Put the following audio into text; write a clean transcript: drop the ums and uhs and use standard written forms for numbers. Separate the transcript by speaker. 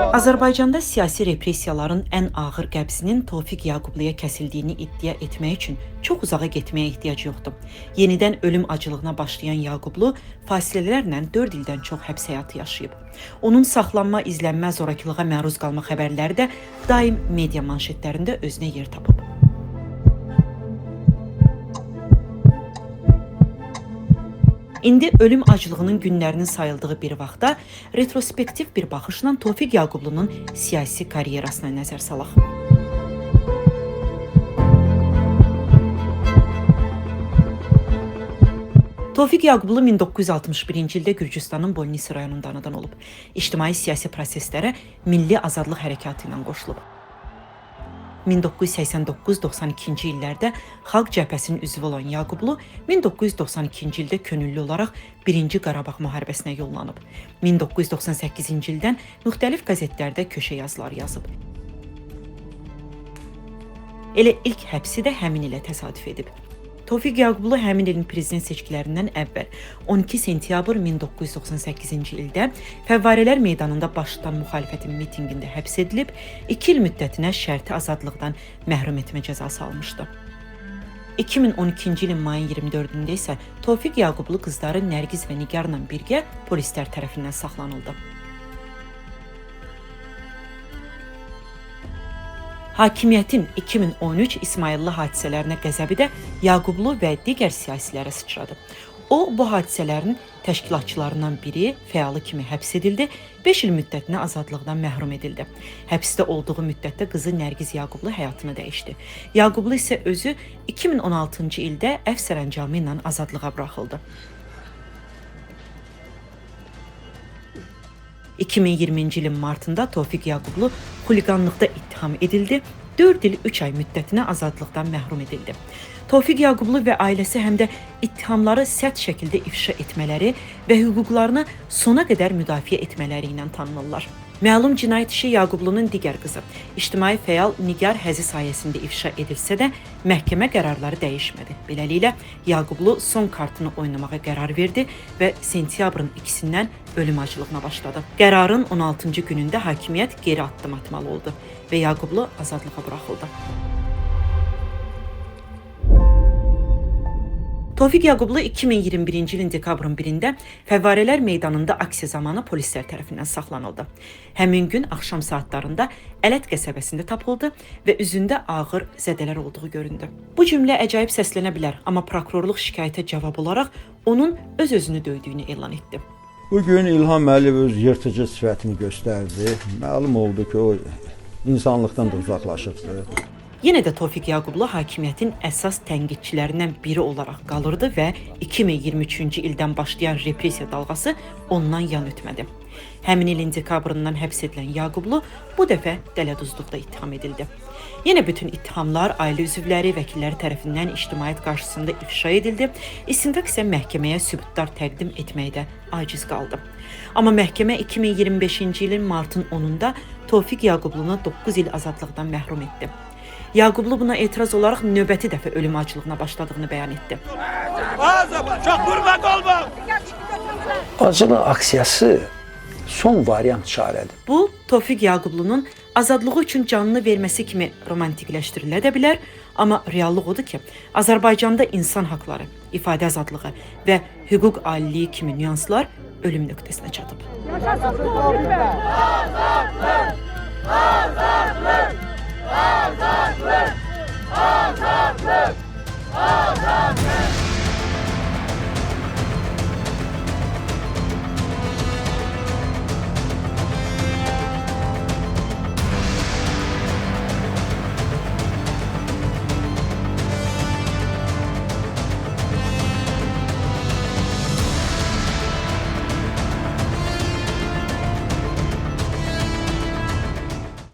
Speaker 1: Azərbaycanda siyasi repressiyaların ən ağır qəbzinin Tofiq Yaqubluya kəsildiyini iddia etmək üçün çox uzağa getməyə ehtiyac yoxdur. Yenidən ölüm acılığına başlayan Yaqublu fasilələrlə 4 ildən çox həbs həyatı yaşayıb. Onun saxlanma, izlənmə, zorakılığa məruz qalma xəbərləri də daim media manşetlərində özünə yer tapıb. İndi ölüm acılığının günlərinin sayıldığı bir vaxtda retrospektiv bir baxışla Tofiq Yaqublunun siyasi karyerasına nəzər salaq. Tofiq Yaqublu 1961-ci ildə Gürcüstanın Bolnisi rayonunda anadan olub. İctimai siyasi proseslərə Milli Azadlıq Hərəkatı ilə qoşulub. 1989-92-ci illərdə Xalq Cəbhəsinin üzvü olan Yaqublu 1992-ci ildə könüllü olaraq 1-ci Qarabağ müharibəsinə yollanıb. 1998-ci ildən müxtəlif qəzetlərdə köşə yazıları yazıb. Elə ilk həbsi də həmin ilə təsadüf edib. Tofiq Yaqublu həmin ilin prezident seçkilərindən əvvəl 12 sentyabr 1998-ci ildə Fəvvarələr meydanında baş tutan müxalifətin mitinqində həbs edilib, 2 il müddətinə şərti azadlıqdan məhrum etmə cəzası almışdı. 2012-ci ilin mayın 24-də isə Tofiq Yaqublu qızları Nərgiz və Nigarla birgə polislər tərəfindən saxlanıldı. Hakimiyyətin 2013 İsmayıllı hadisələrinə qəzəbi də Yaqublu və digər siyasilərə sıçradı. O, bu hadisələrin təşkilatçılarından biri, fəalı kimi həbs edildi, 5 il müddətinə azadlıqdan məhrum edildi. Həbsdə olduğu müddətdə qızı Nərgiz Yaqublu həyatını dəyişdi. Yaqublu isə özü 2016-cı ildə əfv sərəncamı ilə azadlığa buraxıldı. 2020-ci ilin martında Tofiq Yaqublu xuliqanlıqda ittiham edildi, 4 il 3 ay müddətinə azadlıqdan məhrum edildi. Tofiq Yaqublu və ailəsi həm də ittihamları sərt şəkildə ifşa etmələri və hüquqlarını sona qədər müdafiə etmələri ilə tanınırlar. Məlum cinayət işi Yaqublunun digər qızı, ictimai fəal Nigar Həzi sayəsində ifşa edilsə də, məhkəmə qərarları dəyişmədi. Beləliklə, Yaqublu son kartını oynamağa qərar verdi və sentyabrın 2-sindən ölüm acılığına başladı. Qərarın 16-cı günündə hakimiyyət geri addım atmalı oldu və Yaqublu azadlığa buraxıldı. Tofiq Yaqublu 2021-ci ilin dekabrın 1-də Fəvvarələr meydanında aksiya zamanı polislər tərəfindən saxlanıldı. Həmin gün axşam saatlarında Ələt qəsəbəsində tapıldı və üzündə ağır zədələr olduğu göründü. Bu cümlə əcaib səslənə bilər, amma prokurorluq şikayətə cavab olaraq onun öz-özünü döydüyünü elan etdi.
Speaker 2: Bugün İlham Əliyev öz yırtıcı sifətini göstərdi. Məlum oldu ki, o insanlıqdan da uzaqlaşıbdı.
Speaker 1: Yenə də Tofiq Yaqublu hakimiyyətin əsas tənqidçilərindən biri olaraq qalırdı və 2023-cü ildən başlayan repressiya dalğası ondan yan ötmədi. Həmin ilin dekabrından həbs edilən Yaqublu bu dəfə dələduzluqda ittiham edildi. Yenə bütün ittihamlar ailə üzvləri, vəkilləri tərəfindən ictimaiyyət qarşısında ifşa edildi. İstintaq isə məhkəməyə sübutlar təqdim etməkdə aciz qaldı. Amma məhkəmə 2025-ci ilin martın 10-da Tofiq Yaqublunu 9 il azadlıqdan məhrum etdi. Yaqublu buna etiraz olaraq növbəti dəfə ölüm acılığına başladığını bəyan etdi.
Speaker 3: Acılıq aksiyası son variant çarədir.
Speaker 1: Bu, Tofiq Yaqublunun azadlığı üçün canını verməsi kimi romantikləşdirilə də bilər, amma reallıq odur ki, Azərbaycanda insan haqları, ifadə azadlığı və hüquq aliliyi kimi nüanslar ölüm nöqtəsinə çatıb.
Speaker 4: Yaşasın Tofiq bəy! Azadlıq! Azadlıq! Azadlıq! Azadlıq! Azadlıq!